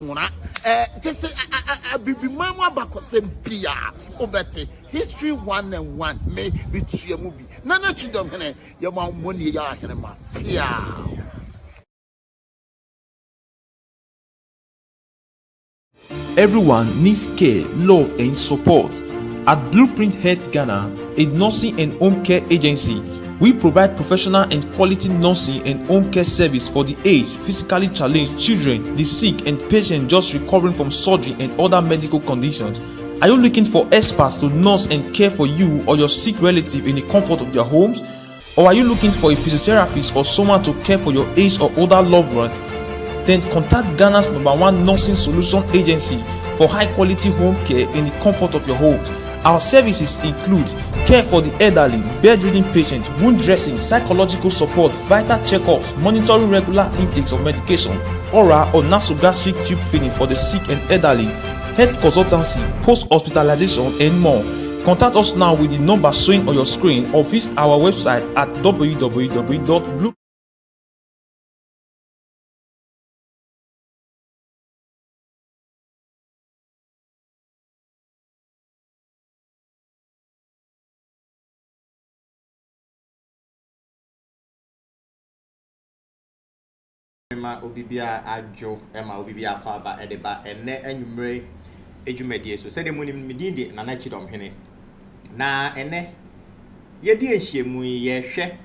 Just be mama bakosem pia obete history 1 and 1 may be to a movie. Nana Kyidomhene, your mom money ya henema pia. Everyone needs care, love, and support. At Blueprint Health Ghana, a nursing and home care agency, we provide professional and quality nursing and home care service for the aged, physically challenged, children, the sick, and patients just recovering from surgery and other medical conditions. Are you looking for experts to nurse and care for you or your sick relative in the comfort of their homes? Or are you looking for a physiotherapist or someone to care for your aged or older loved ones? Then contact Ghana's #1 nursing solution agency for high quality home care in the comfort of your home. Our services include care for the elderly, bedridden patients, wound dressing, psychological support, vital checkups, monitoring regular intakes of medication, oral or nasogastric tube feeding for the sick and elderly, health consultancy, post-hospitalization, and more. Contact us now with the number showing on your screen or visit our website at www.blue. Ma obibia ajo ma obibia akwa aba edeba enne anwumre edwumadie so sede munim midin de Nana Kyidomhene na enne yedi ehyiemu ye hwe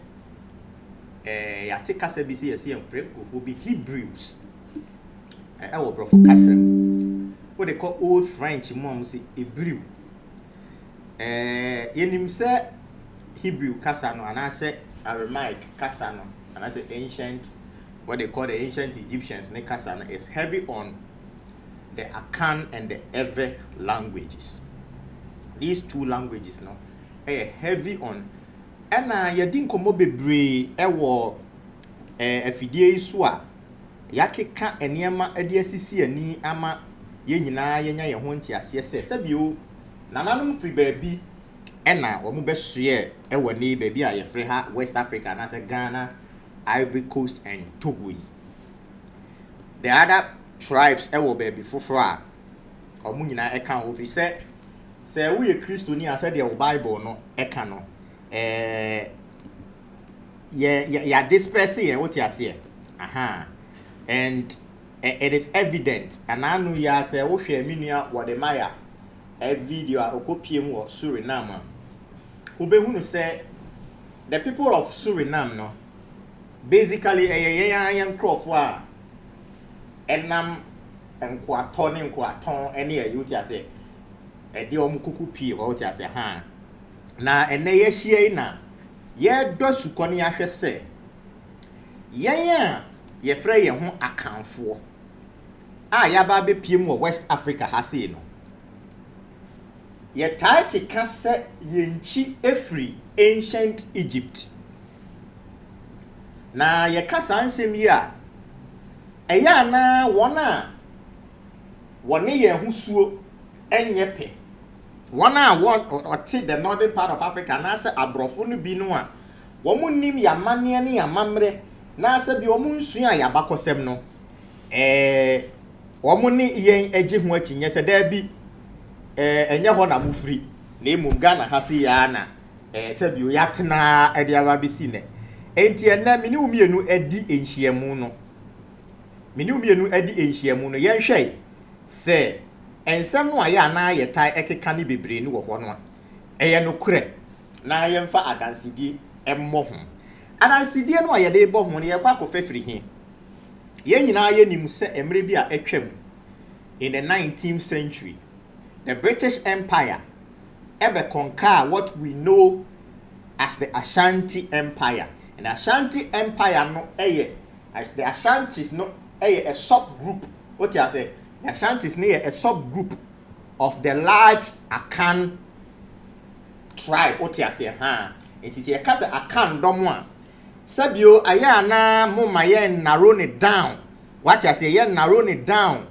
yate kasa bi se yesi emprekofo bi Hebrews wo brofo kasem what they call old French mom say Hebrew yenim se Hebrew kasa no anase Aramaic kasa no anase ancient what they call the ancient Egyptians Nekasana is heavy on the Akan and the Ewe languages. These two languages now are heavy on and yadin komo bebre ewo afidie isu a yakeka eniema ade asisi ani ama ye nyina yenya ye ho ntiase se bio nananom free baabi ena wo mo behye ewo ni baabi a ye free ha West Africa na se Ghana, Ivory Coast and Togo. The other tribes ewo baby fufura omu nyina eka ho fi say we a Christian as said the Bible no eka no ya disperse here what you say and it is evident and anu ya say wo hwe minua what the maya a video a okopie mu o Suriname obehunu say the people of Suriname no basically yan crofo a enam nkwaton ene ya yuti ase ede omukuku pie wo ti ase na ene ye hie na ye do sukoni ahwe se ye frɛ ye ho akanfo a ya ba be pie mu West Africa ha se no ye tai keka se ye nchi efri ancient Egypt na ye kasa ansem yi a eya na wona woni ye husuo enye pe wona oti the northern part of Africa na se abrofo no bi no a wo munnim ya mane ne ya mamre na se bi wo munsu a ya bakosem no wo munni yen agi ho akinye se da bi enye ho na mufri na emum Ghana ha se ya na se bi o yatena ade aba bisi ne enti enna mini umienu adi enhyiamu no yenhwei se ensem no aye ana ye tai ekeka ne bebre ni wo ho no eye no kure na ye mfa adansidi emmo ho adansidi no aye de bo ho ne ye kwa kofefiri hi ye nyina ye nim se emre bi a atwam in the 19th century the British Empire ebe conquer what we know as the Ashanti Empire. And Ashanti Empire no the Ashantis no a subgroup. What you say? The Ashantis near a subgroup of the large Akan tribe. What you say? It is a case Akan domwa. Sabio ayana moma yen narrow it down. What you say? Yen narrow it down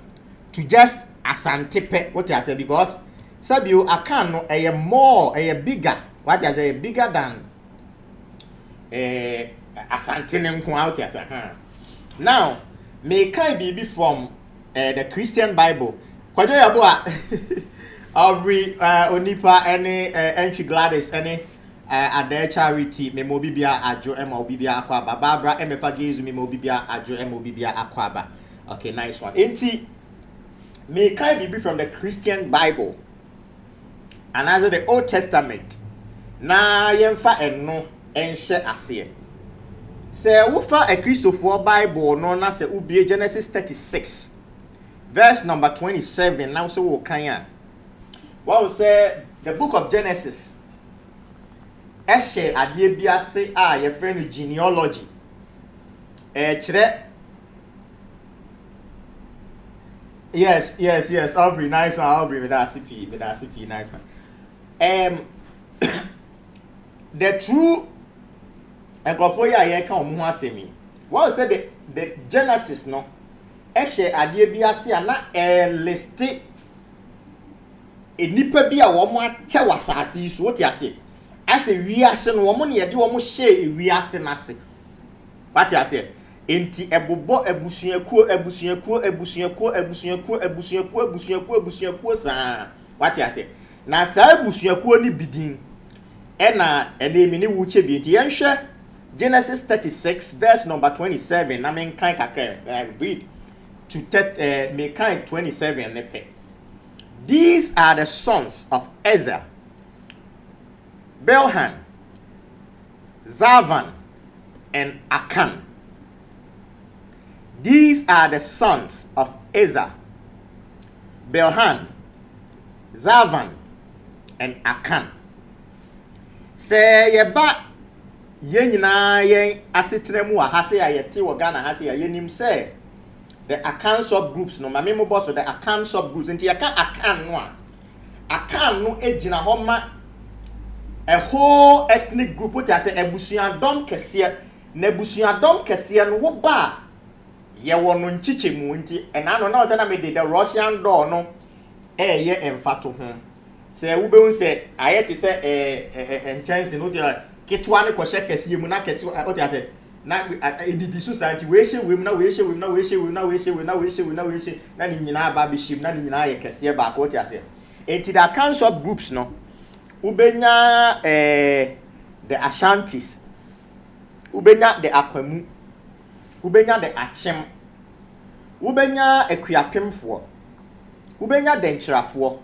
to just Asantepe. What you say? Because Sabio Akan no a bigger. What you say? Bigger than Asante nko out as now me kai bibi from the Christian Bible. Kwajo yabo Aubrey onipa entry Gladys Ade Charity memo bibia ajo ema bibia akwaba Barbara emefa gezu memo bibia ajo ema bibia akwaba. Okay, nice one. Enti me kind be from the Christian Bible and as the Old Testament na yemfa enno enhye ase. Se wofa a Christopher Bible no na se ubie Genesis 36 verse number 27 now so wo kan a what say the book of Genesis ehye ade bia se a ye friend genealogy kire yes Aubrey nice one Aubrey with that CP nice one the true ekrofo ya ye kan omo ho asemi what say the Genesis no ehye ade bia se na list enipa bi a wo mo ache wasase so what ase ase wiase no wo mo ne ye de wo mo hye wiase na se what ase enti ebobo abusuakuo saa what ase na saa abusuakuo ni bidin ena enemi ni wuche bi enti yenhwe Genesis 36 verse number 27 na men kan kakra read to me kan 27 nepe. These are the sons of Ezer, Belhan, Zavan, and Akan. These are the sons of Ezer, Belhan, Zavan, and Akan. Say yeba ye nyina yen asetena mu ahase ya yete wo Ghana hase ya yenim say the Akan subgroups no mame mo boss the Akan subgroups nti ya kan Akan no Akan no ejina ho ma a whole ethnic group what I say ebusuadom kese na ebusuadom kese no wo ba ye wo no nchiche mu nti ena no na o say na me the Russian door no ye emfato ho say wo be hu say ayete say chance no dey ketwa ne kwhye kese mu na ketwa what I say na edidi society we hye we na ni nyina ba be shim na ni nyina ye kese ba ko what I say enti the Akan sub groups no ubenya the Ashantis, ubenya the Akwamu, ubenya the Achem, ubenya Ekuapemfo, ubenya the Nchirafo,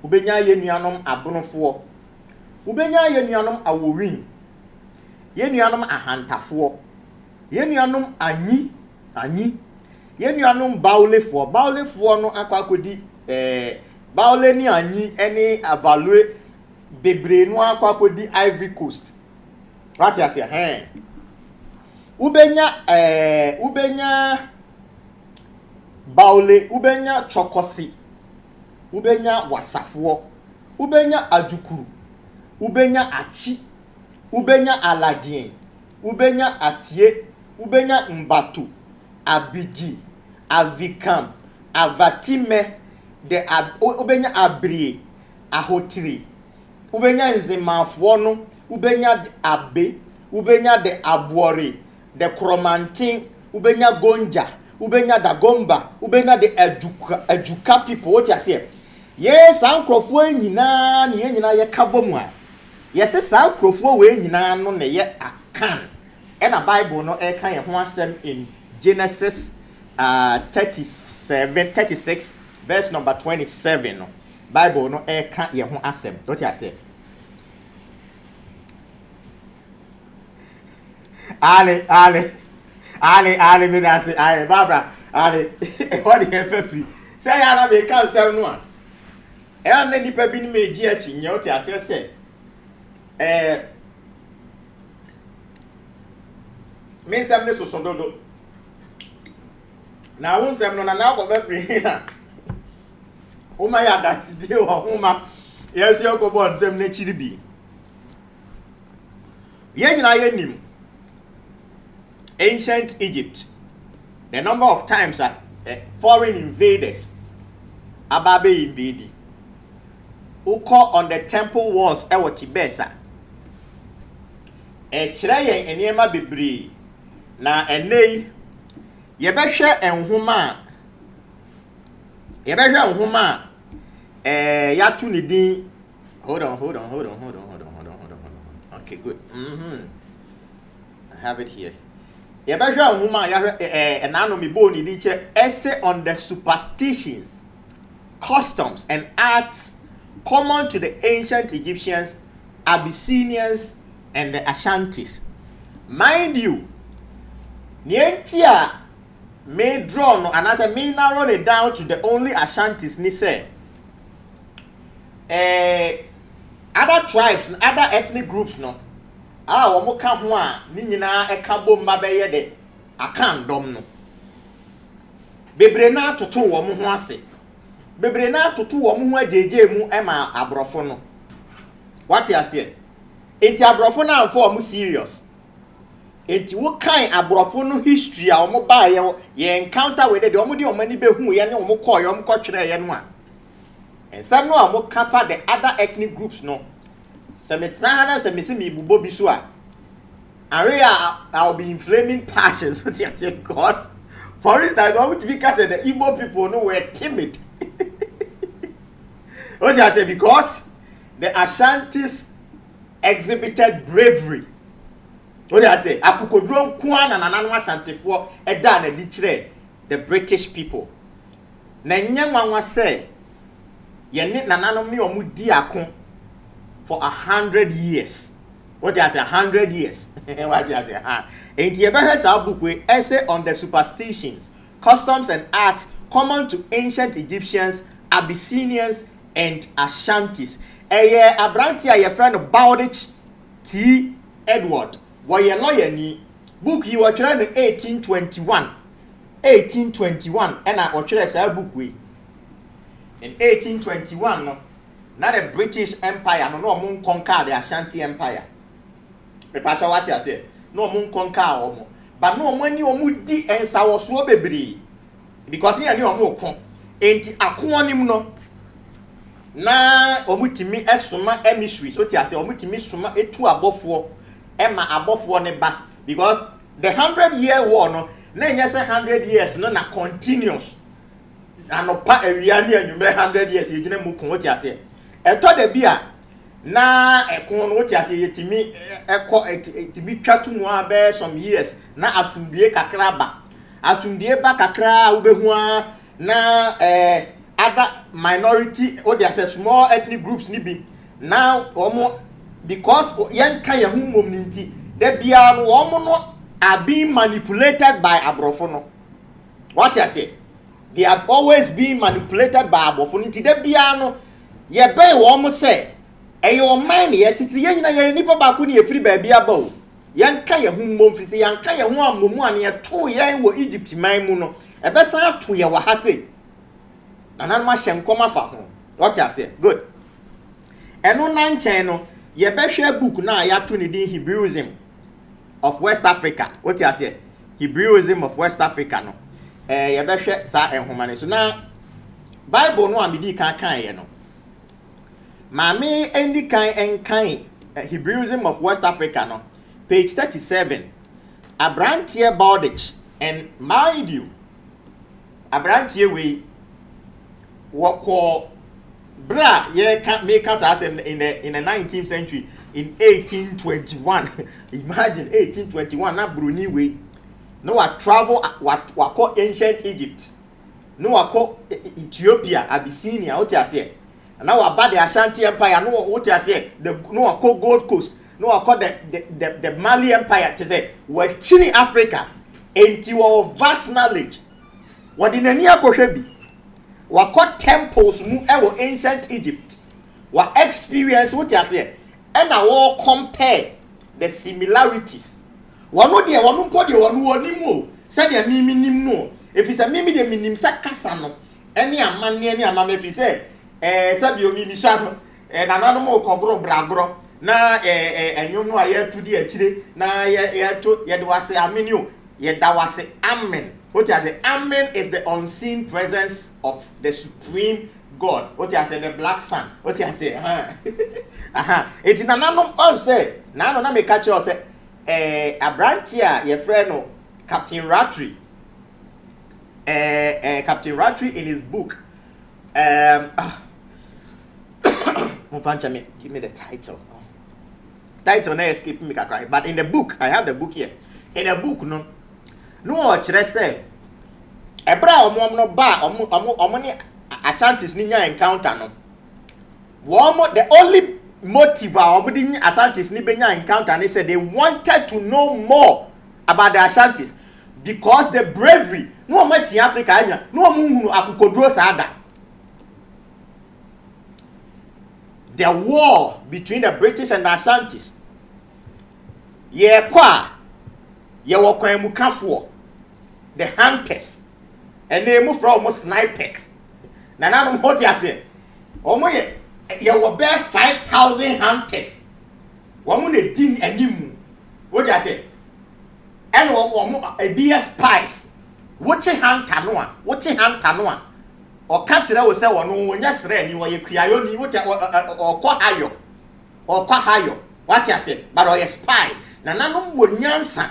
ubenya yenuanom Abonofo, ubenya yenuanom Aworin, yenuanom Ahantafo, yenuanom Anyi, yenuanom Baulefo no akwakodi Baule ni Anyi any avalue bebre no akwakodi Ivory Coast. What you say ubenya Baule, ubenya Chokosi, ubenya Wasafo, ubenya Ajukuru, ubenya Achi, ubenya Aladien, ubenya Atie, ubenya Mbatu, Abidi, Avikam, Avatime, the ubenya Abrie, Ahotiri, ubenya Nzemafo no, ubenya Abe, ubenya de Abuori, the Kromantin, ubenya Gonja, ubenya Dagomba, ubenya de Eduka people. What you say? Yes, ankrofo nyina ne nyina ye kabom a. Yes, sa ankrofo we nyina no ne ye Akan. And the Bible no e kan ye ho asem in Genesis 36 verse number 27 no. Bible no e kan ye ho asem. What you say? Ale, me da say, ale, Barbara, ale, what the hell free? Say ya na me kan say no a. E an ni pa bi ni me gi achi nye o ti ase say. Me sam ne so dodo. Na won sam no na ko be free na. O ma ya da ti bi o ho ma. Yes yo ko board sam ne chiri bi. Ye nyina ye nim. Ancient Egypt, the number of times that foreign invaders ababe invade uko on the temple walls ewo Tibesa kire yen enema bebre na enei ye behwe enhoma Yebehwe nhoma ya tu ne din. Hold on. Okay, good. I have it here. Yebehwe nhoma ya enano mi bo ni din che essay on the superstitions, customs and arts common to the ancient Egyptians, Abyssinians and the Ashantis. Mind you, Nientia may draw no, and as I may narrow it down to the only Ashantis ni say. Other tribes, other ethnic groups no. Omo ka ho a ni nyina e ka bom ba beye de akan dom no. Bebre na toto wo mo ho ase. Bebre na toto wo mo ho ajeje mu e ma abrofo no. What you say? Enti abrofo na amfo omo serious. Enti wo kan abrofo no history a omo ba ye encounter with the omo de omo ni behu ye ne omo koy omo ko twere ye no a. And some no omo cover the other ethnic groups no. Semetana se mesi mi bubo bi so a. I'll be inflaming passions because for instance I want to be because the Igbo people no were timid. What I say because the Ashantis exhibited bravery. What I say? Akukodron kwa na nananu asantefo eda na di kire the British people. Na nyanwa say ye ne nananom ne omu di akon for 100 years. What I say 100 years. What I say? Enti ye be sa book we essay on the superstitions, customs and arts common to ancient Egyptians, Abyssinians and Ashantis. Eye abranti a ye friend Bowditch T. Edward. Woye lawyer ni book you were trying in 1821 and I watched a book we in 1821 no na the British Empire no mo conquer the Ashanti Empire. Me pacha what you say no mo conquer omo but no mo ni omo di ensa wo so bebre because here ni omo kon enti akon nim no na omo timi esoma emissuary so ti ase omo timi soma etu abofo Emma above ne ba because the 100-year war no na nya say 100 years no na continuous anopa awia ne anwumre 100 years yegina mu kon oti ase eto da bia na ekon no oti ase yetimi etimi twatu mu abe some years na asumbie kakra ba kakra ubehu na other minority or there small ethnic groups ni bi now omo because yan kan ya humom ninti de bia no omo no are being manipulated by abrofo no. What I say? They are always being manipulated by abrofo ninti de bia no ye be omo say e your mind ye titi ye nyina ye nipa ba ko ne efiri ba bia ba o yan kan ya humom fi say yan kan ya hu amomu ane ye to ye wo Egypt man mu no e be san to ye wa ha say nanan ma hyenkoma fa ho. What I say? Good. Eno nan chen no ye behwe book na ya to ne din Hebrewism of West Africa. What you say? Hebrewism of West Africa no. Ye behwe sa enhoma ne so na Bible no amidi kan ye no. Ma me endi kan enkan Hebrewism of West Africa no. Page 37. Abrantie Bowditch and mind you. Abrantie we wako bra ye can make us as in the 19th century in 1821. Imagine 1821 na Bruni way no wa travel wako ancient Egypt no wako Ethiopia Abyssinia what you say na wa ba the Ashanti Empire no what you say the no wako Gold Coast no wako the Mali Empire to say we chini Africa enti wa vast knowledge what in any akohwe bi wako temples mu ewo ancient Egypt wa experience what you say and I will compare the similarities one no dia one mpo dia one woni mu say dia mimi nim no if it's a mimi dia minim sa kasa no any amane if say sabi o mimi sha no na nanu mo kobro brabro na enwom no aye to di akire na ye to ye de wase ameni o ye da wase amen. What you say? Amen is the unseen presence of the supreme God. What you say? The black sun. What you say? It's na no on say. Na no me catch you say. Abrantia your friend no Captain Rattray. Captain Rattray in his book Give me the title. Title na escape me kakra. But in the book, I have the book here. In the book, no kyerɛ sɛ ebra omo no ba omo ni Ashantis ni nya encounter no. The only motive omo di Ashantis ni benya encounter ni say they wanted to know more about the Ashantis because the bravery no omo ti Africa anya no omo hunu akokoduro saada. The war between the British and the Ashantis. The hunters. And they move from almost snipers. Now, what you say? You were bare 5,000 hunters. One money din and you. What you say? And a beer spice. Watching hunter no watching hunter no or catch that was say one yes ren you are a Kyidomhene or Kwahayo or Kwahayo. What you say? But or a spy. Nananum would nyansa.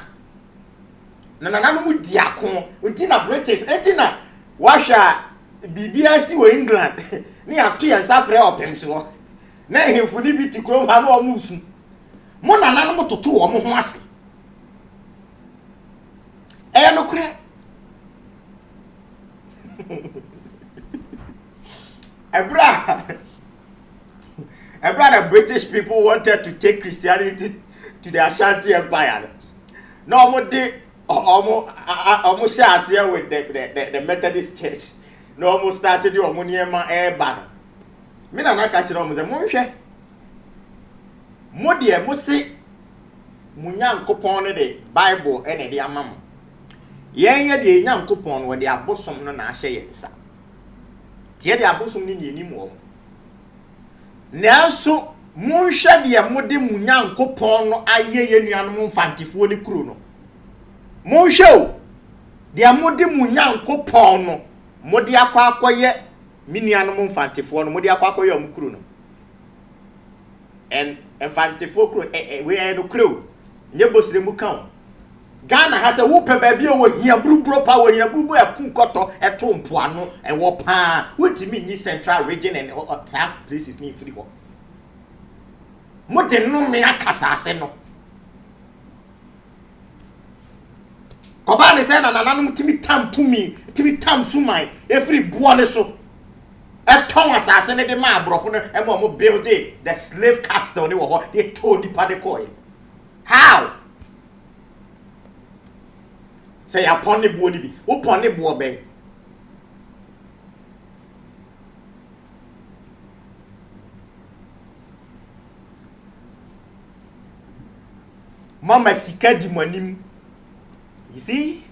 Nananum would diakon. Untina British. Entina washa BBIC or England. Near tea and safra or pencil. Nay him for liberty chrome and all moose. Monanamo to 2 or more. Eh no crack. The British people wanted to take Christianity to the Ashanti Empire. No, almost share with the Methodist Church. No, almost started your Muniema air banner. Mina na catch it almost a moonshe. Modia Musi Munyan coupon the Bible and the Amam. Yen the young coupon where they are bosom no na share. Tia de abosom ni ni mo. Nanso munhwe de amode munyankopon no aye yenuanom mfantifo ni kuro no. Munhwe o de amode munyankopon no mode akwakoye minuanom mfantifo no mode akwakoye am kuro no. And mfantifo kuro we no kuro. Nye bosire mu kan. Ghana has a whoop baby over here, blue bro power in a blue boy, a kunkoto, a tompuano, and wapa. What do you mean, this central region and tap places need free work? What the no me a casaseno? Kobani said, and anonymous Timmy Tam to me, Timmy Tam Sumai, every buone so. A tongue assassin at the man, brofuna, and more build the slave castle, they told the Padecoy. How? Say upon the body be upon the boy. Mama sika di manim. You see?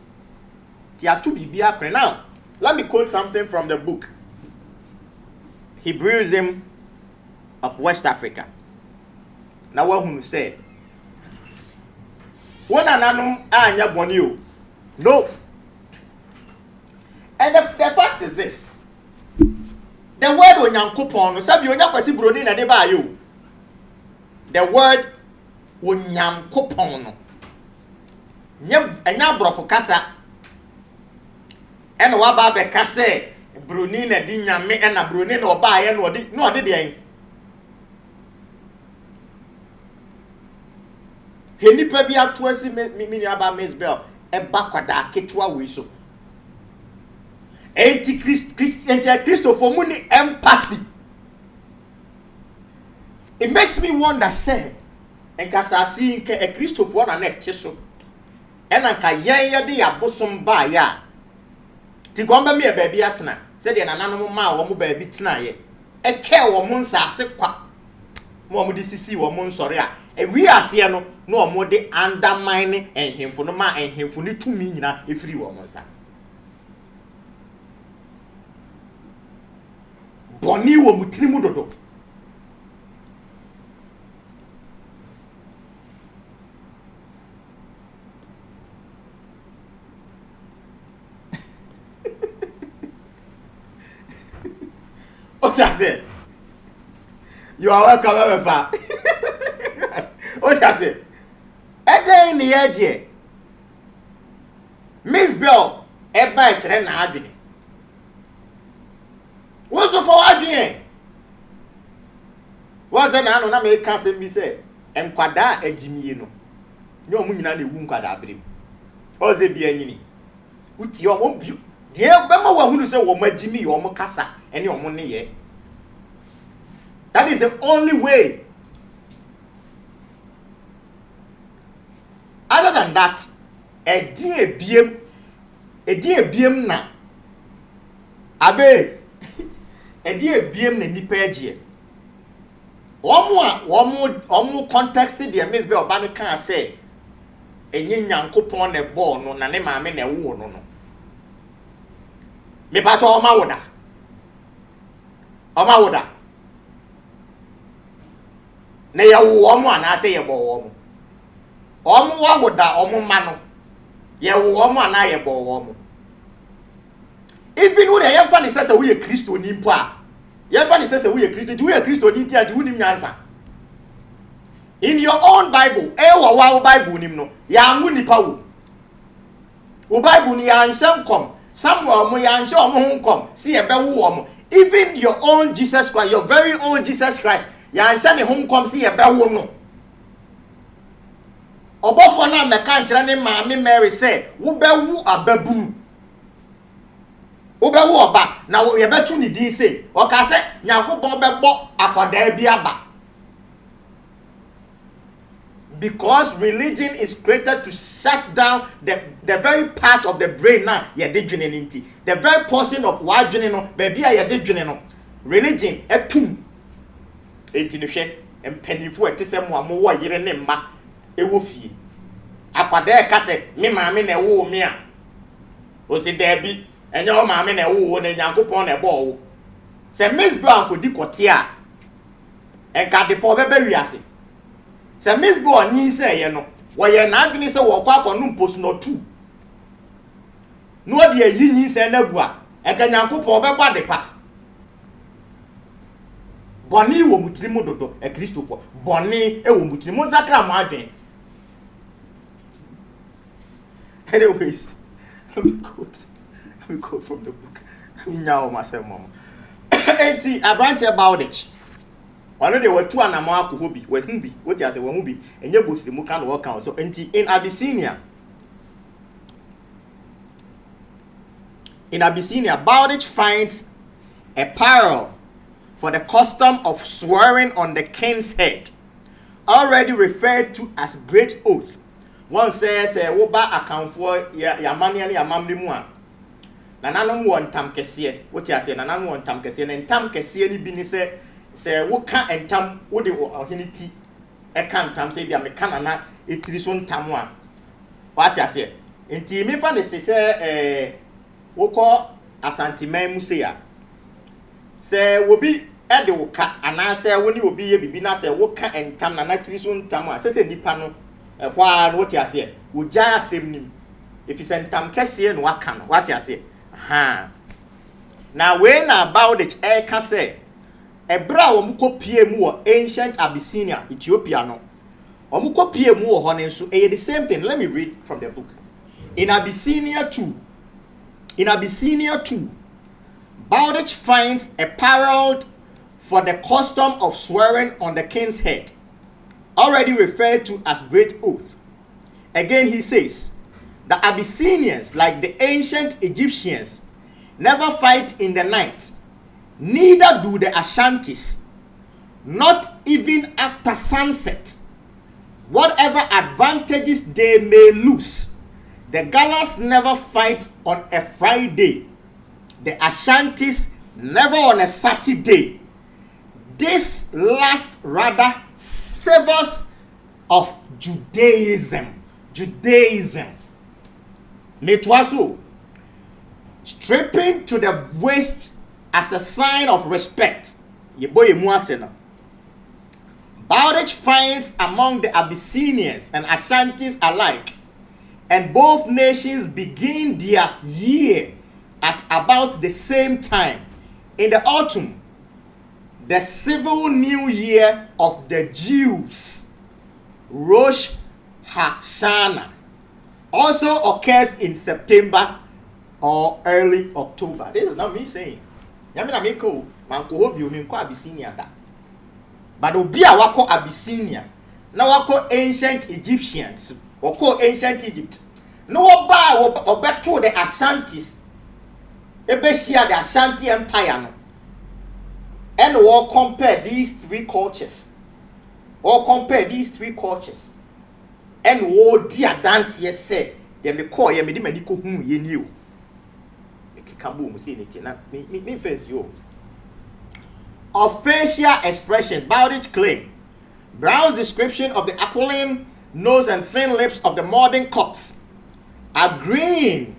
Tia to be now. Let me quote something from the book Hebrewism of West Africa. Now what who said? One ananum anya boni. No. And the fact is this. The word onyankopon, sabi onyakwasi broni na de ba yo. The word onyankopon no. Enya brofo kasa. Ena wa ba be kase broni na di nyame ena broni na oba ye no odi de. He nipa bi atoasi mini aba Misbel. Bakwada ketwa we so Christo for money empathy. It makes me wonder say en kasa si nke a Christo for na net so ena ka yen de abosom ba ya ti gomba me baabi atena se de nananom ma wo mo baabi tena ye e che wo mo nsase kwa mo di sisi wo mo nsore a we ase no no omo de undermine enhemfo no ma enhemfo ni tumi nyina efiri wo monsa boni wo mutiri mu dodo What I say? You are welcome, Ever. What I say? A day in the edge. Miss Bell, a bite and adini. What's the for Adie. Was an ano na me ka sem bi say enkwada agimie no. Nye omu nyina na ewu nkwada abrim. O ze bi anyini. Uti o mo bi. Die bema wa hunu say wo magimi o mo kasa ene o mo ne ye. That is the only way. Other than that, edie biem na abe edie biem na nipa agye. Omo context the miss be oba ne kan say enye nyankopon ne ball no na ne maame na wo no no. Me pa to oma woda. Na ya wo omo ana say ye bo omo. Omo wa woda omo ma no. Ye wo omo ana ye bo omo. Even when ye fa ni say we ye Kristo ni mpo a. Ye fa ni say we ye Kristo ni ti adi unim nyansa. In your own Bible, wa Bible nim no. Ya angu nipa wo. O Bible ni ya nhyam kom. Samuel mo ya nhyam omo ho kom. Si ye be wo omo. Even your own Jesus Christ, your very own Jesus Christ, ya nhyam ne ho kom si ye be wo no. Obofo na meka nkyere ne maame Mary say, wo be wu ababunu. Wo be wu oba na ye betu ni din say, o ka say Nyankopon be bo akoda bi aba. Because religion is created to shut down the very part of the brain now ye de dwene nti. The very portion of wa dwene no be bia ye de dwene no. Religion etum. Enti no hwe empanifo etese mo wo yire ne mma ewo fie. Akwada e ka se me maame na ewo me a. O se da bi enye o maame na ewo na Nyankopon na ebo wo. Se Miss Brown ko di kote a enka de po bebe wiase. Se Miss Brown nyi se ye no, wo ye na adwene se wo kwa akonu mposu no 2. No de ayi nyi se na gu a enka Nyankopon beba de pa. Boni wo mutirimu dodo e Kristofo. Boni e wo mutirimu zakra mo adwen. Anyways, let me quote from the book. Nyawo myself, mama. Enti Abrante about it. One day were two anamo akobi, we humbi, what you say we humbi, enye bosi mu kan work out. So enti in Abyssinia, Bowditch finds a parallel for the custom of swearing on the king's head, already referred to as great oath. One says, woba account for ya mani and ya mamri mua. Nananom won tam kesiye. What you say, Nanam won tam kesiye, and tam kesiye ni bini say, woka and tam, would the hinity, a can tam say, ya mekanana, it is one tamwa. What you say? In Timmy Fan is say, woko asantimen musea. Say, will be at the woka, and I say, when you will be a bibina, say, woka and tam, and that is one tamwa. Say, nipano. What you say? Ujaya same. If you send tam kesiye no wakan, what you say? Now when about it, I can say, a bra omuko PMU ancient Abyssinia, Ethiopia no. Omuko PMU honensu the same thing. Let me read from the book. In Abyssinia 2, Bowditch finds a parallel for the custom of swearing on the king's head, already referred to as great oath. Again he says, the Abyssinians, like the ancient Egyptians, never fight in the night, neither do the Ashantis, not even after sunset. Whatever advantages they may lose, the Galas never fight on a Friday, the Ashantis never on a Saturday. This last rather savors of Judaism. Metwaso, stripping to the waist as a sign of respect. Bowditch finds among the Abyssinians and Ashantis alike, and both nations begin their year at about the same time. In the autumn, the civil new year of the Jews, Rosh Hashanah, also occurs in September or early October. This is not me saying. Yamina meko manko hobi o minko Abyssinia da. But obi a wako Abyssinia na wako ancient Egyptians, wako ancient Egypt. No obeto the Ashantis. Ebeshia the Ashanti Empire no. And we'll compare these three cultures. And we'll dear dance yes say them the call ye me di maniko hu ye ni o. Kaboom say it na me face you. Of facial expression, Bowditch claim Brown's description of the aquiline nose and thin lips of the modern Copts agreeing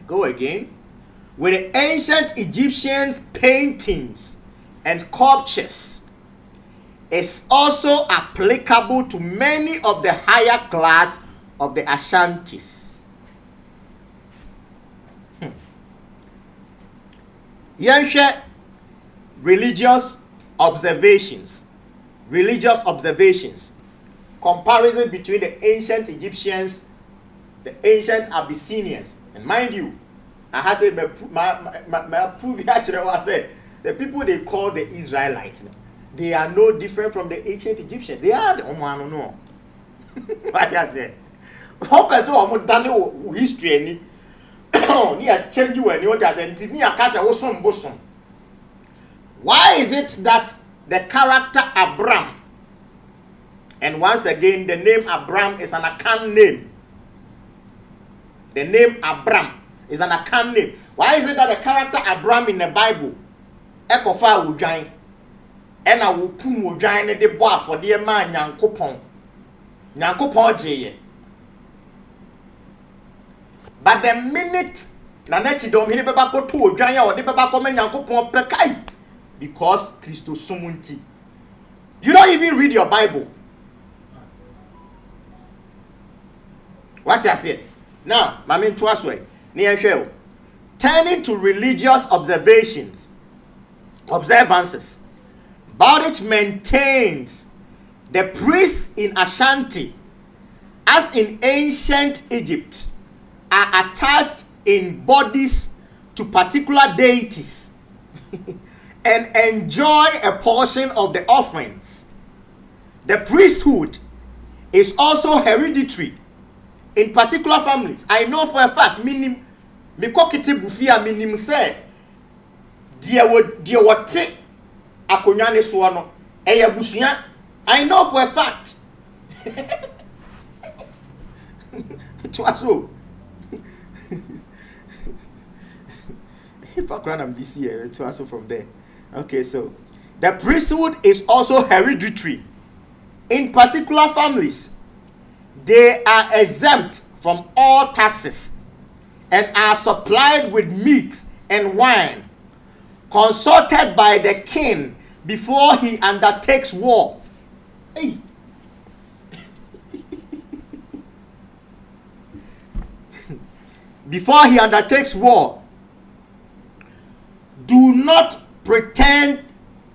with the ancient Egyptians' paintings and sculptures is also applicable to many of the higher class of the Ashantis. Yanshe religious observations, comparison between the ancient Egyptians, the ancient Abyssinians, and mind you, I have said the people they call the Israelites, they are no different from the ancient Egyptians. They are the no. What I said. How person almost done history any near change you and you just and near casa was some bosom. Why is it that the character Abram, and once again the name Abram is an Akan name? The name Abram is an Akan name. Why is it that the character Abram in the Bible Ekofa Ujain and I will pum Ujain the boy for dear man Yankopon Jeye? But the minute Kyidomhene beba ko to Ujain or the beba ko men Yankopon pekai because Christo Sumunti. You don't even read your Bible. What I say? Now, my main way. Turning to religious observances, Bowditch maintains the priests in Ashanti, as in ancient Egypt, are attached in bodies to particular deities and enjoy a portion of the offerings. The priesthood is also hereditary in particular families. I know for a fact, meaning me kokiti bufia minim say dia wote akonya ne so no eya busua. I know for a fact. It was so. If I am this year, it was so from there. Okay, so the priesthood is also hereditary in particular families. They are exempt from all taxes and are supplied with meat and wine, consulted by the king before he undertakes war. Hey. Before he undertakes war, do not pretend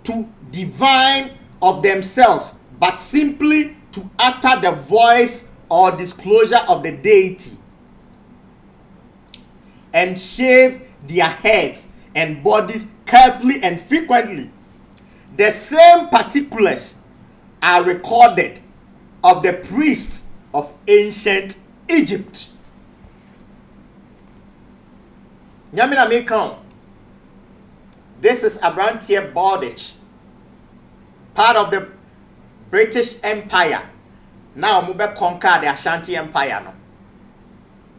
to divine of themselves, but simply to utter the voice or disclosure of the deity, and shave their heads and bodies carefully and frequently. The same particulars are recorded of the priests of ancient Egypt. Nyamina may count. This is Abrantier Bowditch, part of the British Empire. Now Mube conquer the Ashanti Empire no.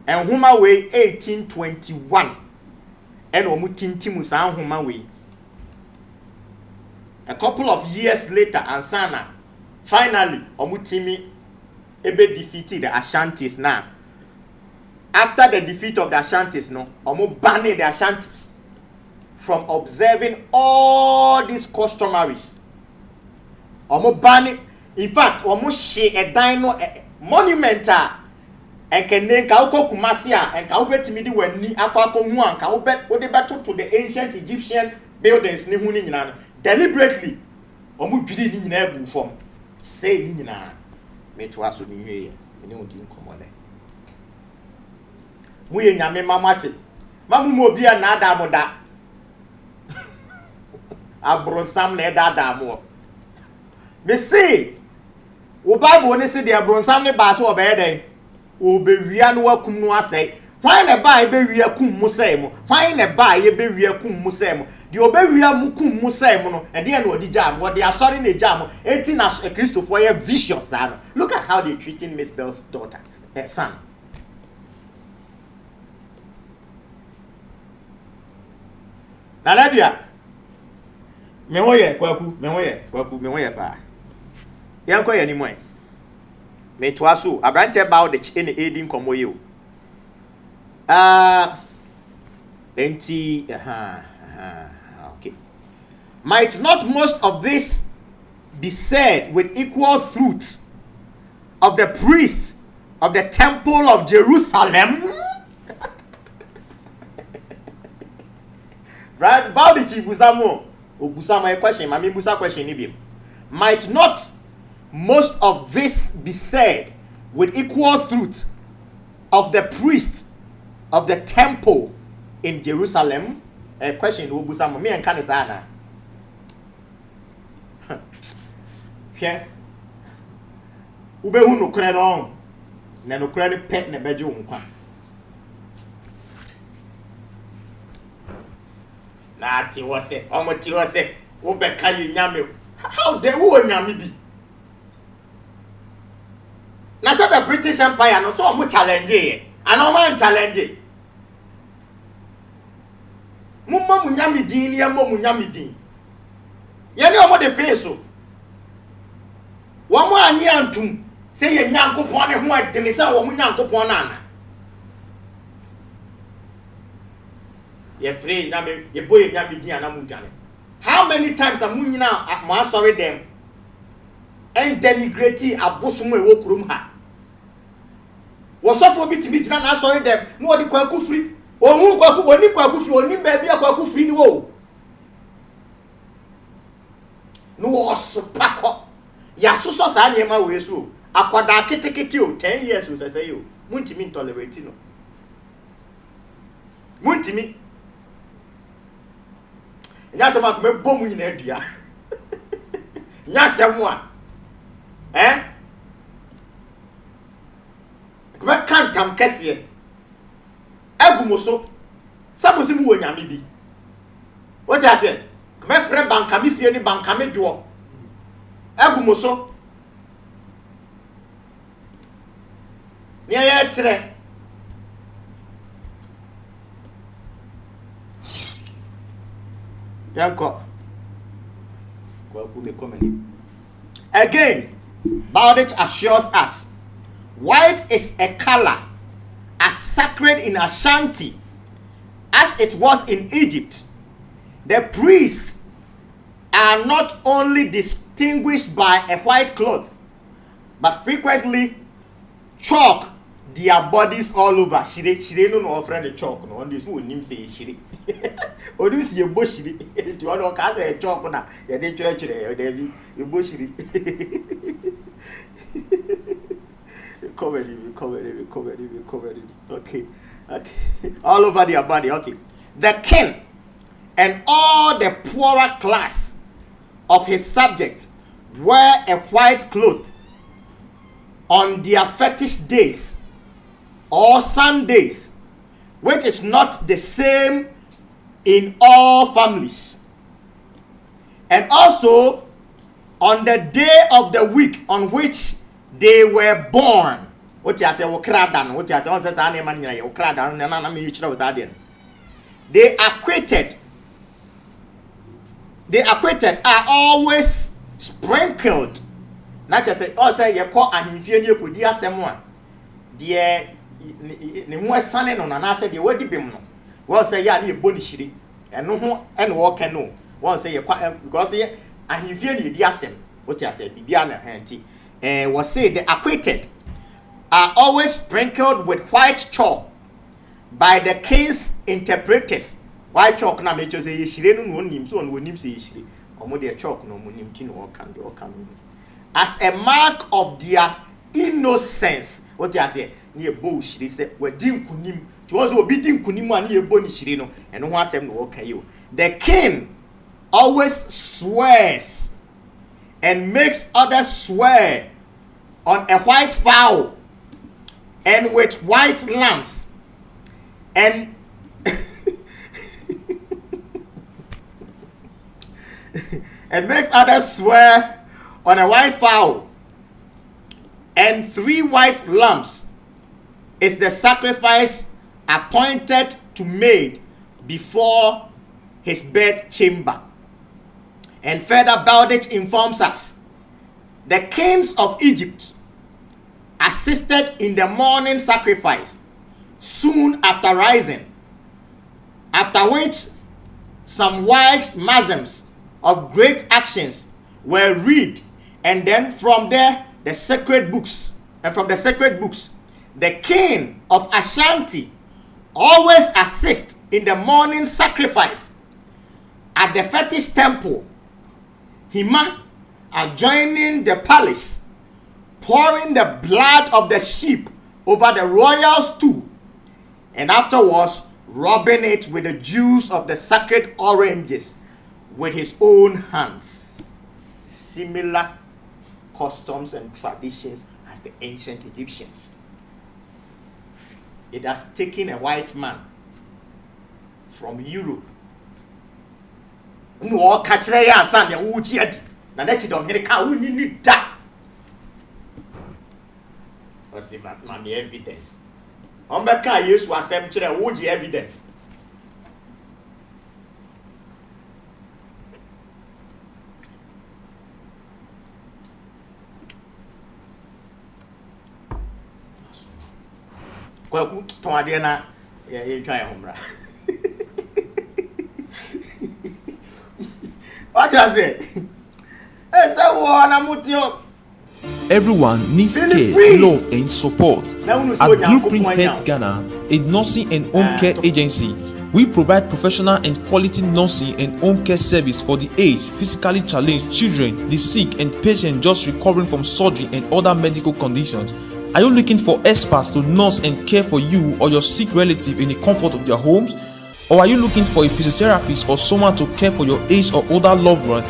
And Huma way 1821. And Omutintimu San Huma way. A couple of years later, Ansana, finally, Omutimi Ebe defeated the Ashantis now. After the defeat of the Ashantis, no, Omu banned the Ashantis from observing all these customaries. Omu banned. In fact, Omu she a dino monumental and can name Kauko Kumasia and Kaubet when ni Aquako Muan, Kaubet, what they battle to the ancient Egyptian buildings, Nihuni, deliberately. Omu Gidi Nina form. Say Nina. Me to us in here. You know, didn't come on there. We in Yame Mamati. Mamu Mobia Nada Moda. abronsam na dada mo me say wo bible ne say the abronsam ne ba so obeden obewia no wakum no asai why na ba e bewia kum mu sai mo why na ba ye bewia kum mu sai mo de obewia mu kum mu sai mo no e de na odi jam wo de asori na jam enti na Christopher ye vicious no. Look at how they treating Miss Bell's daughter son. Na labia me woye kwaku pa yanko ye ni mo me to aso abrante about the in aiding komo you enti okay. Might not most of this be said with equal truth of the priests of the temple of Jerusalem? Right? About the Chibusamo. Obusama a question. I mean, Busa question. Might not most of this be said with equal truth of the priests of the temple in Jerusalem? A question. Obusama. Me and Kanisana. Yeah. Ube no kre no. Na no kre pet na beje wo nkwa. Na ti wo se, omo ti wo se, wo be ka yi nyame. How dare wo nyame bi? Na say the British Empire no so omo challenge e. Ana omo challenge. Mumma mu nyame din ni amo mu nyame din. Ye ni omo de face so. Wo mo anyi antum say ye nyankopon ne ho adene say wo mo nyankopon na ana. Ye free nyame ye boy nyame din ana mu dwane. How many times na munyina mo sorry them and denigrate abosom e wo kurom ha. Wo sofo bitimi gina na sorry them no odi kwaku free. Ohun kwaku oni kwaku free oni ba bia kwaku free ni wo. No was pakọ. Ya so sa na ema we so. Akwada ketekete o 10 years we say yo. Muntimi tolerate no. Muntimi nyase ma me bom nyina adua nyase mo a ko kan tam kese agumoso samosi mu wonyame bi what you say ko me frɛ banka me fie ni banka me dwo agumoso ni ya kire yanko again. Bowditch assures us white is a color as sacred in Ashanti as it was in Egypt. The priests are not only distinguished by a white cloth but frequently chalk their bodies all over. Shire no friend the chalk no on this who nim say shire. Odus ye boshiri. To one ka say chalk na ye dey chere dey ye boshiri. Comedy. Okay. All over their body. Okay. The king and all the poorer class of his subjects wear a white cloth on their fetish days or Sundays, which is not the same in all families. And also on the day of the week on which they were born. What you say, what you say, the acquitted are always sprinkled. Not just say, oh, say, you call and if you could dear someone. Dear, ne ho asane no na na say de wadi bem no won say ya na eboni shiri eno ho ene wo kan no won say because ye ahimfie ne di asem what you say bibia na hanti was say the acquitted are always sprinkled with white chalk by the king's interpreters. White chalk na me say shiri no nim so no nim say shiri omo de chalk no mo nim ti no kan as a mark of their innocence. What you say? Ni ebo shiri say we din kunim to was obi din kunim ani ebo ni shiri no eno ho asem no okay you. The king always swears and makes others swear on a white fowl and with white lambs and and makes others swear on a white fowl and 3 white lambs is the sacrifice appointed to made before his bed chamber. And further, Baldage informs us the kings of Egypt assisted in the morning sacrifice soon after rising, after which some wise maxims of great actions were read, and then from there the sacred books, the king of Ashanti always assists in the morning sacrifice at the fetish temple Hima, adjoining the palace, pouring the blood of the sheep over the royal stool, and afterwards rubbing it with the juice of the sacred oranges with his own hands. Similar customs and traditions as the ancient Egyptians. It has taken a white man from Europe. No catch the answer, the Ujiad. Na Kyidomhene ka unyi ni da. What's the man evidence? Ombeka Yesu asem kire Uji evidence. Kwaku tonade na ye twan homra. What I say? Everyone needs care, love, and support. At Blueprint Health Ghana, a nursing and home care agency, we provide professional and quality nursing and home care service for the aged, physically challenged, children, the sick, and patients just recovering from surgery and other medical conditions. Are you looking for experts to nurse and care for you or your sick relative in the comfort of their homes? Or are you looking for a physiotherapist or someone to care for your aged or older loved ones?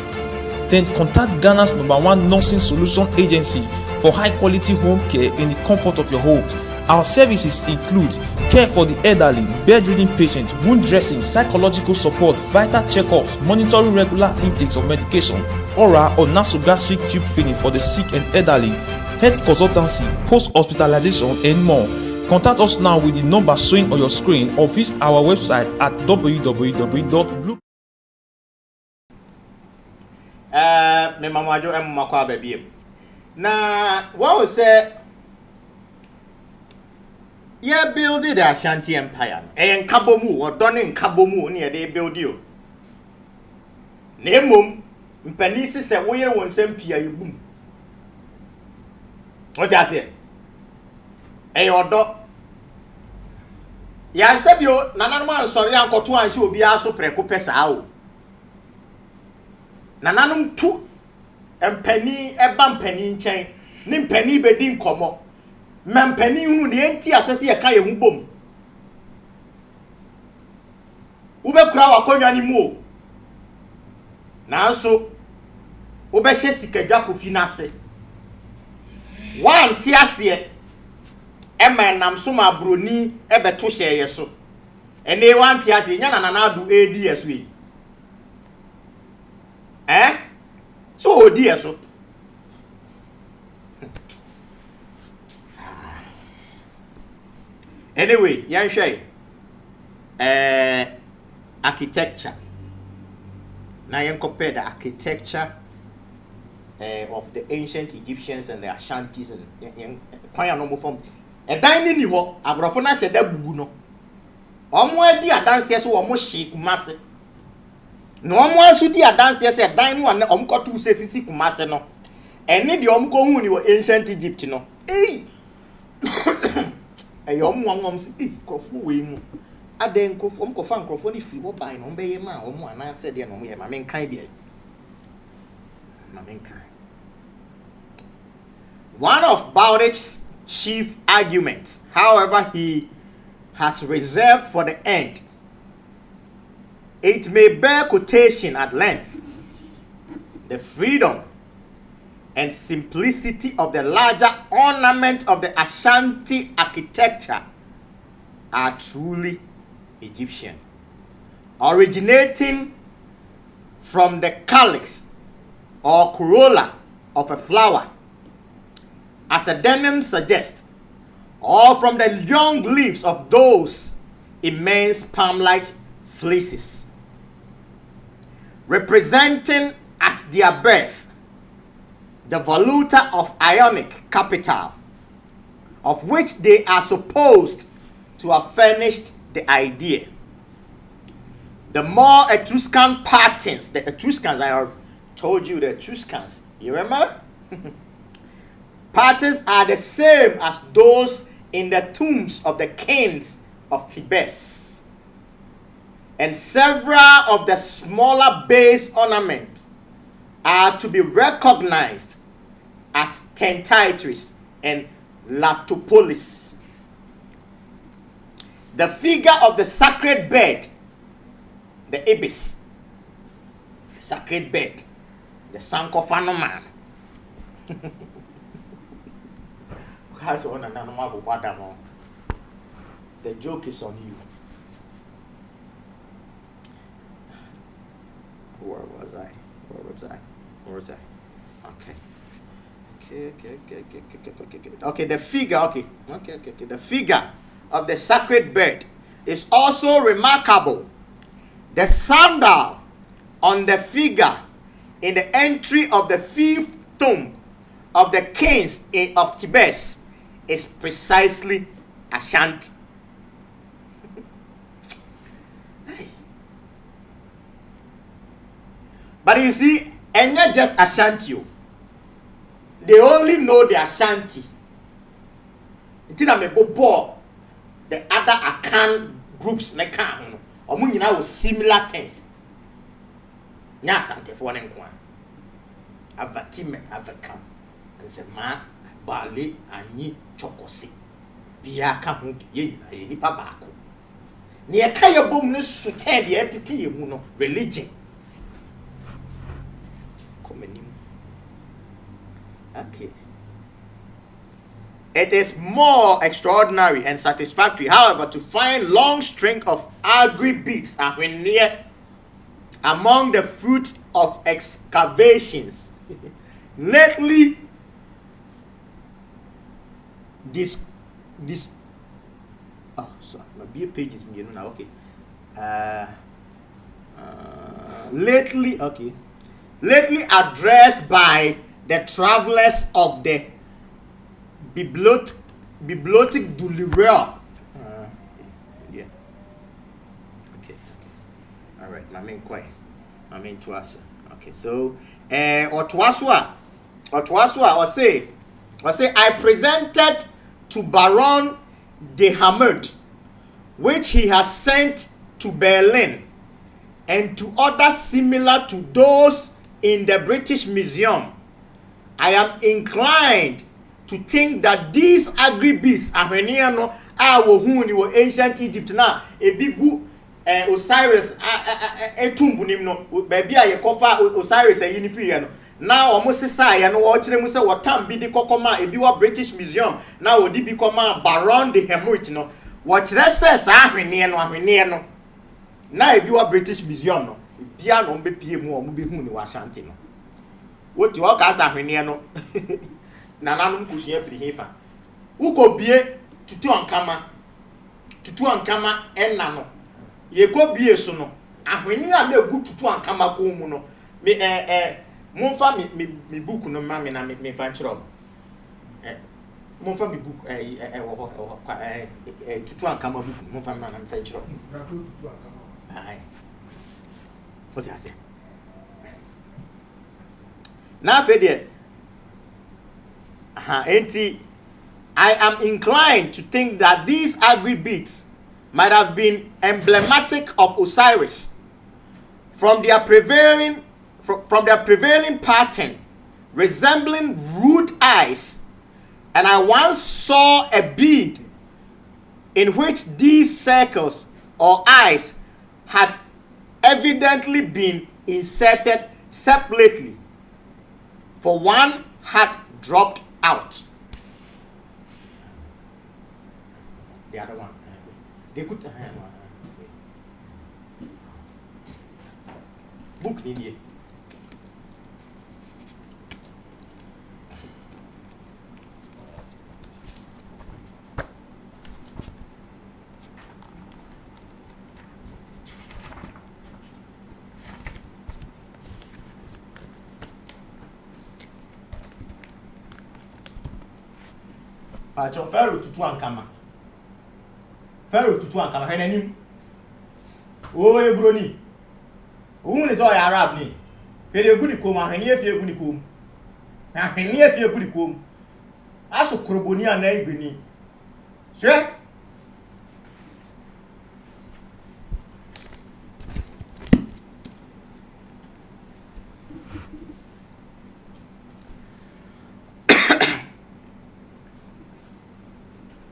Then contact Ghana's #1 nursing solution agency for high quality home care in the comfort of your home. Our services include care for the elderly, bedridden patients, wound dressing, psychological support, vital checkups, monitoring regular intakes of medication, oral or nasogastric tube feeding for the sick and elderly, health consultancy, post-hospitalization, and more. Contact us now with the number showing on your screen or visit our website at www.blue. Me mama jo em makwa baby. Na what we say yeah build the Ashanti Empire. E nkabomu odone nkabomu ne dey build you. Na emom mpani se wo yere won sam pia yebum. What you say? E odo ya sebio nananum ansori ankoto anse obi aso preko pesa o. Nananum tu empani eba mpani nchen ni mpani bedi nkomo mempani hunu ne enti asese ye ka ye hu bom ube kura wakonwa ni mu o nanso ube hye sikadwa kofi nase wan ti ase ema nam so ma broni ebeto hye ye so ene wan ti ase nya nananadu ads we so odi eso anyway yan hwey architecture na yan compare the architecture of the ancient Egyptians and the Ashantis and kwan no mo from dan ni ho abrofo na hye da bubu no omo adi adanse so omo hye kumase no omo asu di adanse se dan no omo kotu se sisi kumase no ene de omo ko hu ni wo ancient Egypt no omo wam se krofo we mu aden krofo omo kofa krofo ni free wo ban no omo beye ma omo ana se de no omo ye ma men kan bia ma men kan. One of Baldage's chief arguments, however, he has reserved for the end. It may bear quotation at length, the freedom and simplicity of the larger ornament of the Ashanti architecture are truly Egyptian, originating from the calyx or corolla of a flower, as the denim suggests, or from the young leaves of those immense palm-like fleeces, representing at their birth the valuta of Ionic capital, of which they are supposed to have furnished the idea. The more Etruscan patterns, the Etruscans, I told you the Etruscans, you remember? Patterns are the same as those in the tombs of the kings of Thebes. And several of the smaller base ornaments are to be recognized at Tentitris and Latopolis. The figure of the sacred bed, the ibis, the sacred bed, the Sankophanoman. The joke is on you. Where was I? Okay, the figure, the figure of the sacred bed is also remarkable. The sandal on the figure in the entry of the fifth tomb of the kings of Thebes is precisely Ashanti. But you see, and not just Ashanti. They only know the Ashanti. Until I'm a bobo, the other Akan groups like Kan, or Munina with similar things. Nya Asante for one enquire. Avatime Avakam, and Zema, Bali, Ani, Chokosi. Biaka Hunk, Ye, Pabako. Near Kaya Boom, no sutan the entity, Muno, religion. Okay. It is more extraordinary and satisfactory, however, to find long string of agri beads near among the fruits of excavations. Lately, my page is now. Okay. Lately addressed by the travelers of the Bibliothèque du Louvre. Yeah. Okay. All right. My main Tuasa. Okay. So, Otuaswa, or say, I presented to Baron de Hamert, which he has sent to Berlin, and to others similar to those in the British Museum. I am inclined to think that these agri-beasts are ancient Egypt now. A big Osiris etumbunim no baby a yekofa Osiris a yinifiri no. Now almost say no watching musa watam bi de kokoma ebi wa British Museum. Now odi bi koma Baron de Hamert no. Watch that says ahwene no. Na ebi wa British Museum no. Bia no mbe pie mu o mu be hu ni wa Ashanti no. What you walk as a hwene no. Nananum kusua firi hefa. Uko bie tutu ankama enna no. Ye go bie so no. Ahwene a na egu tutu ankama ko mu no. Me momfa me book no ma me na me fa nkyerɛ. Momfa me book tutu ankama book momfa me na me fa nkyerɛ. Ai. For just now, I am inclined to think that these agri beads might have been emblematic of Osiris from their prevailing pattern, resembling rude eyes. And I once saw a bead in which these circles or eyes had evidently been inserted separately for one had dropped out. The other one. They could book in here. Pacho Pharaoh tutu ankama. Pharaoh tutu ankama henanim. O ebroni. Who is all Arab ni? Pede gu ni kom ahwene afie gu ni kom. Ahwene afie gu ni kom. Aso kroboni ana igbeni. Hwe?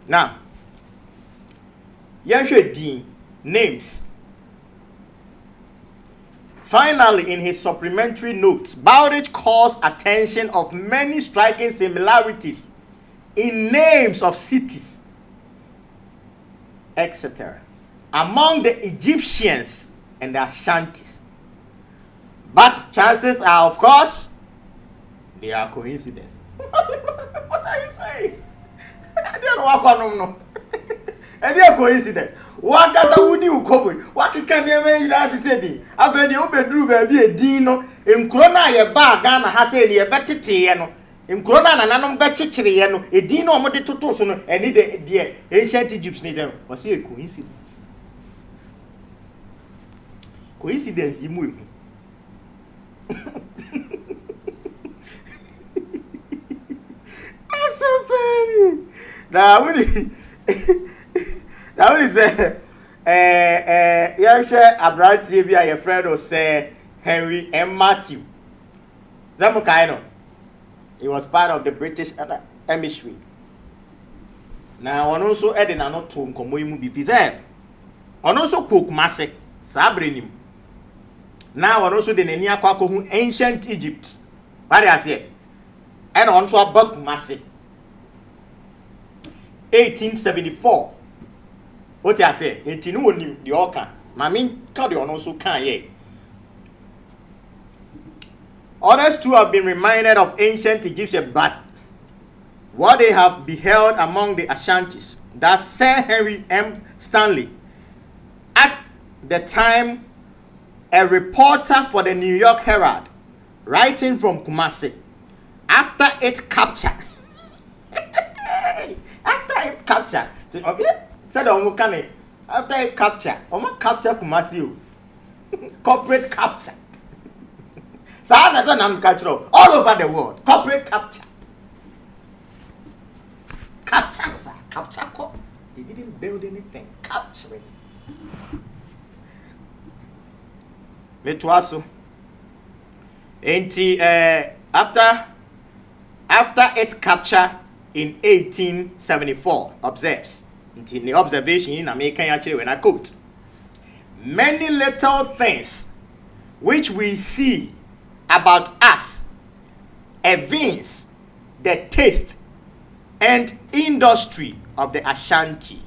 Now, Yahweh names. Finally, in his supplementary notes, Bowditch calls attention of many striking similarities in names of cities, etc., among the Egyptians and the Ashantis. But chances are, of course, they are coincidence. What are you saying? I don't know. And they are coincidence. What does a woody ukobo? What can you make as he said? I bet you bedroom be a dino in Crona, a bar, Ghana has a better tiano. In Crona and anum betchiano, a dino moditutoson, and the ancient Egyptian was a coincidence. Coincidence, you move. That's so funny. Now, what is Abraham TV, your friend was Henry M. Matthew. Zamukaino. He was part of the British emissary. Now, on also adding a note to Nkomoimu Bifize. On also cook Masse, Sabrinim. Now, on also the Nenia Kwakohu, ancient Egypt. What I say? And on to a Buk Masse. 1874. What I say? 18 the Oka. Mami Kadion also can ye. Others too have been reminded of ancient Egyptian, but what they have beheld among the Ashantis. That Sir Henry M. Stanley, at the time a reporter for the New York Herald, writing from Kumasi, after its capture. After it capture, okay? Said after it capture, capture Kumasi, corporate capture. So that's what I'm capturing all over the world. Corporate capture, capture, sir, capture. They didn't build anything. Capturing. Metuaso. After its capture in 1874, observes, in the observation in American actually when I quote, many little things which we see about us evince the taste and industry of the Ashanti.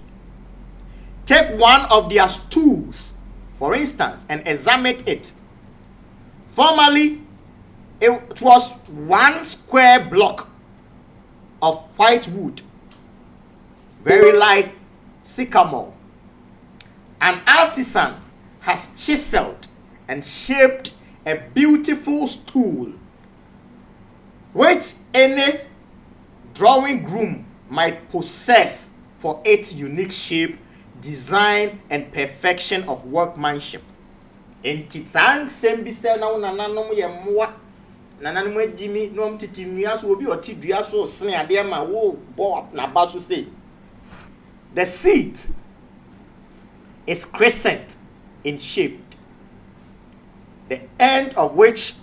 Take one of their stools, for instance, and examine it. Formerly, it was one square block of white wood, very like sycamore. An artisan has chiseled and shaped a beautiful stool, which any drawing room might possess for its unique shape, design, and perfection of workmanship. In Titang Sembisa now nananom ye mwa nananom Jimmy no titimias will be or tiduaso snare dear ma wo bo na basu say. The seat is crescent in shape, the end of which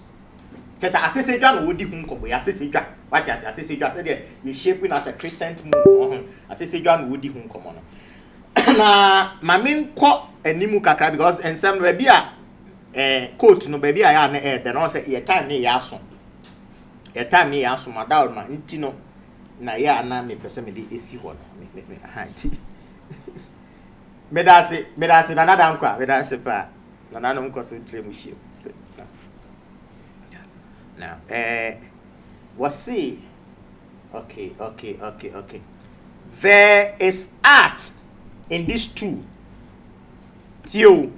just as I gun would do what as I said you shaping as a crescent moon as I gun would do common. Na mamin ko enimu kakra because and some baby coat no baby I am the no say your time near yason time me asoma down ma ntino na ya na me pese me de esi ho no me ha ti me da se na nada nkwa me da se pa na nanu nko so tre mu hie now what see okay there is art in this too tio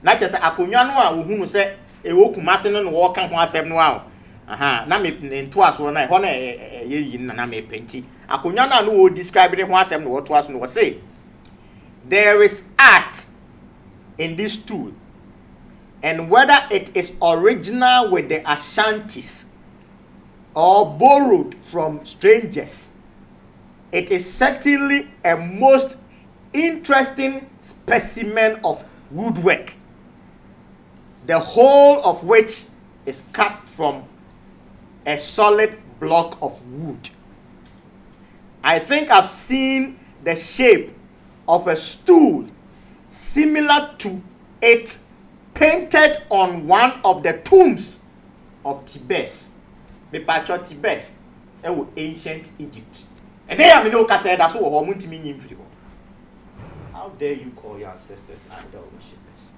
na che se akonwa no a wo hunu se e wo kumase no wo ka ho asem no a aha na me nto aso na ho na ye yin na me penti akonwa na no wo describe ne ho asem no wo to aso no wo say there is art in this tool, and whether it is original with the Ashantis or borrowed from strangers, it is certainly a most interesting specimen of woodwork, the whole of which is cut from a solid block of wood. I think I've seen the shape of a stool similar to it painted on one of the tombs of Tibet. Me picture Tibet ancient Egypt. And they have no say that's what woman to me. How dare you call your ancestors idol worshippers?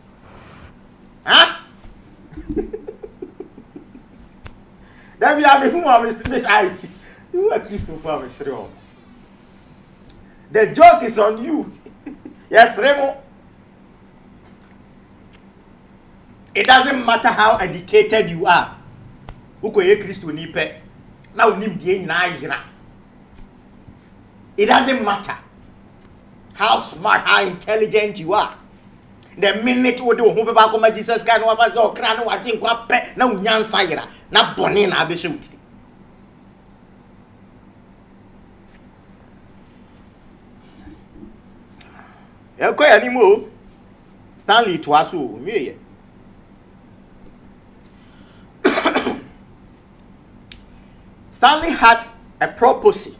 Huh? Then we have who are Miss I. You are Christopher Mr. The joke is on you. Yes, Remo. It doesn't matter how educated you are. Ukoye Christo nipe. Now nim die nyina ayira. It doesn't matter how smart, how intelligent you are. The minute wo de wo ho beba ko Jesus Christ no afa se okra no waje nkwa pe na unyansa yira na bone na abehye wuti. Ekoya ni mo Stanley to aso miye. Stanley had a prophecy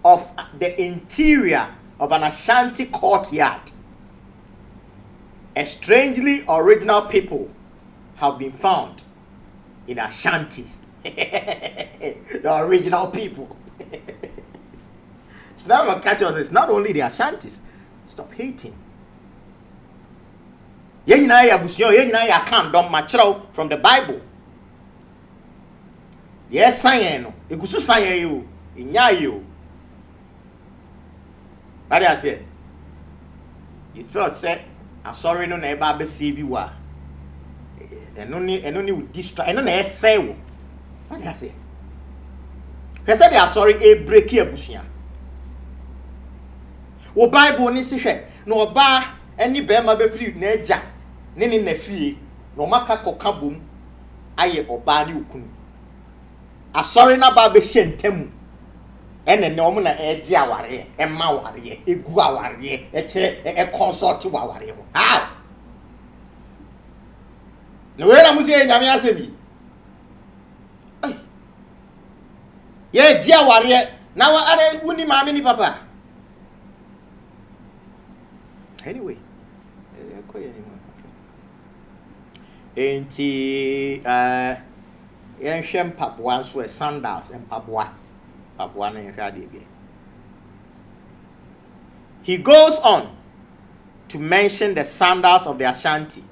of the interior of an Ashanti courtyard. A strangely original people have been found in Ashanti. The original people. It's not only the Ashantis. Stop hating. Yen na ya busyo, yen na ya kan dom machro from the Bible. Yes, sayen no. Igusu sayen yo, inya yo. That I say. You thought say, I'm sorry no na eba be save you wa. Eno ni would destroy. Eno na say wo. What I say? Pese they are sorry e break e busia. Wo Bible ni si hwe na oba ani be ma be free na eja ne na fie na maka koka bom aye oba ni okunu asori na ba be hyentam ene ne omo na eje aware e ma aware egu aware e kire e consult aware ho how no we na musie nyame asemi ai ye je aware na wa are wuni maame ni papa. Anyway, ancient Papua so sandals and Papua na he goes on to mention the sandals of the Ashanti.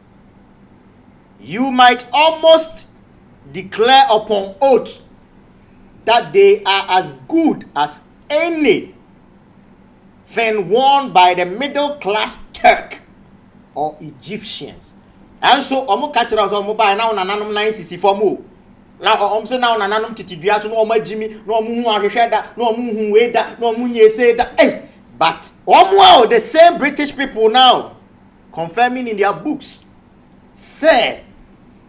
You might almost declare upon oath that they are as good as any thing worn by the middle class Turk or Egyptians. And so omo catch us omo buy now nananum 9cc for mo. Now say now nananum titidua so no omo jimi no omo hu ahwehwe da no omo hu we da no omo nyese da. But omo the same British people now confirming in their books say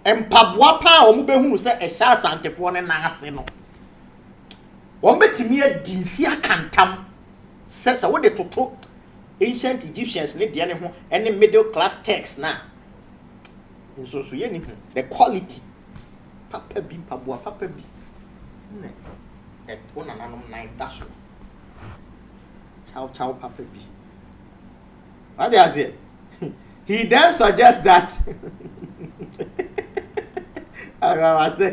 empabwa pa omo be hu say ehya asantefo ne nan ase no. Omo betimi adinsi akantam says what they toto ancient Egyptians need the ho any middle class text na in so ye the quality papa bi pabua papa bi ne et ona nanom 9 dash chow papa bi what they say. He then suggests that I say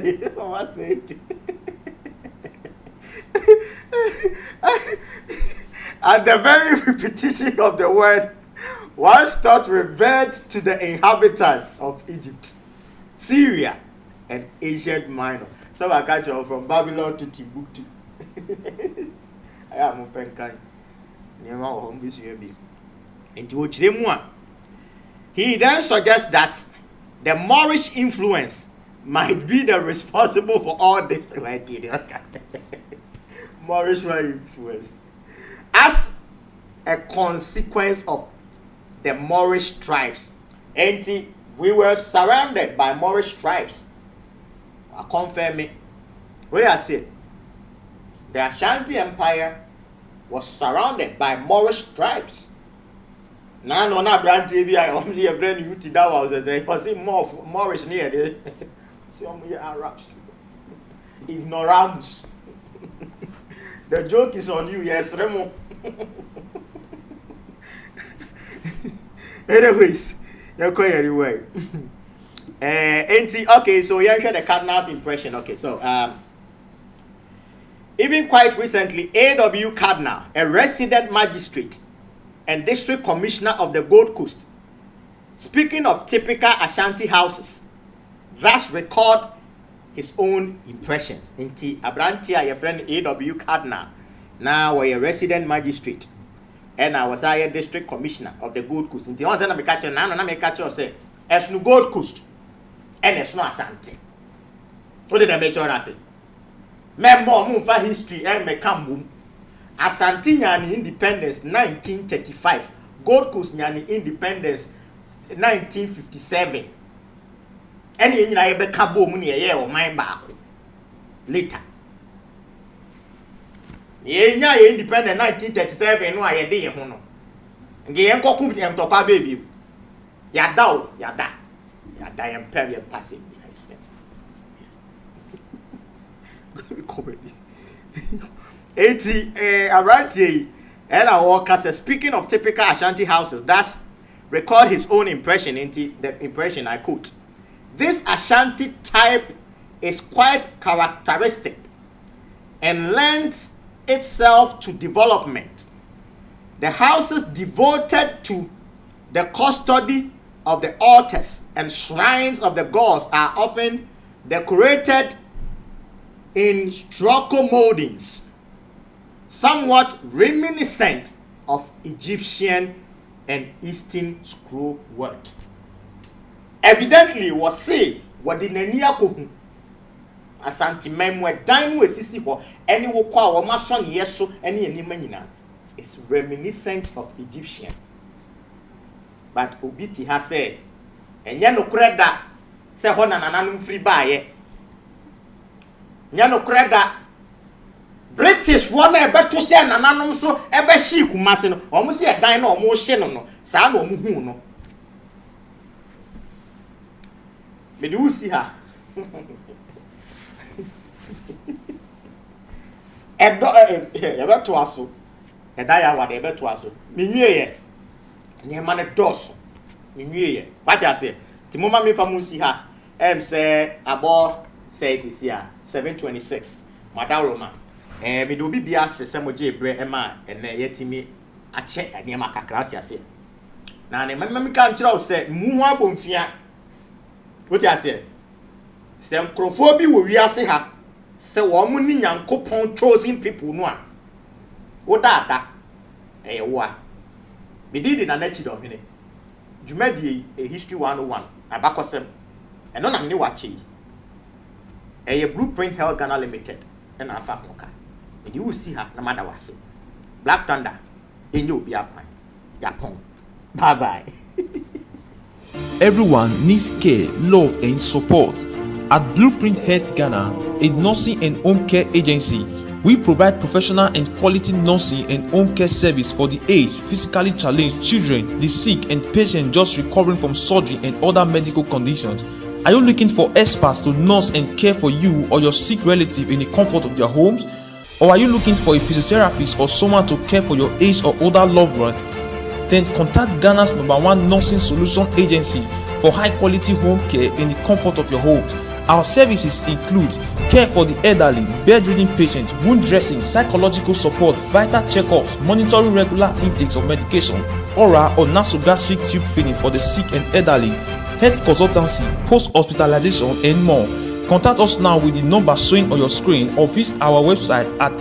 it. At the very repetition of the word, one's thought revert to the inhabitants of Egypt, Syria, and Asia Minor. So I catch you from Babylon to Timbuktu. I am open kind. He then suggests that the Moorish influence might be the responsible for all this. Moorish influence. As a consequence of the Moorish tribes. And we were surrounded by Moorish tribes. I confirm it. What I say? The Ashanti Empire was surrounded by Moorish tribes. Now, no, not brand TV. I only a friend you to that was a was more Moorish near there. Some Arabs. Ignoramus. The joke is on you, yes, Remo. Anyways, you're going anyway. Okay, so you heard the cardinal's impression. Okay, so even quite recently, A.W. Cardinal, a resident magistrate and district commissioner of the Gold Coast, speaking of typical Ashanti houses, thus record his own impressions. Inti Abrantia, your friend A.W. Cardinal, now a resident magistrate, and I was a district commissioner of the Gold Coast. Inti once I catch you now, I catch you say, as no Gold Coast, and as no Ashanti. What did I make sure I say? Me more move for history and me come boom. Ashanti nyani independence 1935. Gold Coast nyani independence 1957. Any in I be kabo muni ye o mind back later. Ye nya ye independent 1937 no aye de ye ho no. Nge ye nkoku em topa baby. Ya da o, ya da. Ya da em period passing. Comedy. 80 Arantie and our workers speaking of typical Ashanti houses, thus record his own impression into the impression I quote. This Ashanti type is quite characteristic and lends itself to development. The houses devoted to the custody of the altars and shrines of the gods are often decorated in stucco moldings, somewhat reminiscent of Egyptian and Eastern scroll work. Evidently, was say what the Nania Kohu Asante Memwe dine with Sisi ho any wokwa or mason yeso any manina is reminiscent of Egyptian. But Obiti has said, and yano creda say hona nananum free buy. Nyano kreda British one ebe to share nananom so ebe shi kumase no omo se dan na omo hye no saa na omo hu no me do see ha edo ebe to aso eda ya wade ebe to aso me nwie ye ne ma ne dos me nwie ye what you say ti mo ma me fa mu si ha say abo says is here 726 Madaroma me do bi bia se mo je bre ema ene yetimi ache ene ma kakra ti ase na ne me kan kira o se mu ho abomfia what you say se nkrofo bi wo wi ase ha se wo mu ni Nyankopon chosen people no a wo dada wo a me did na na Kyidomhene dwumadi a history 101 abakosem eno na me wache a Blueprint Health Ghana Limited and Alpha Moka. And you will see her no matter what. Black Thunder in you be a point. Yapon. Bye bye. Everyone needs care, love, and support. At Blueprint Health Ghana, a nursing and home care agency, we provide professional and quality nursing and home care service for the aged, physically challenged children, the sick, and patients just recovering from surgery and other medical conditions. Are you looking for experts to nurse and care for you or your sick relative in the comfort of their homes? Or are you looking for a physiotherapist or someone to care for your aged or older loved ones? Then contact Ghana's #1 nursing solution agency for high quality home care in the comfort of your homes. Our services include care for the elderly, bedridden patients, wound dressing, psychological support, vital checkups, monitoring regular intakes of medication, oral or nasogastric tube feeding for the sick and elderly, health consultancy, post-hospitalization, and more. Contact us now with the number showing on your screen or visit our website at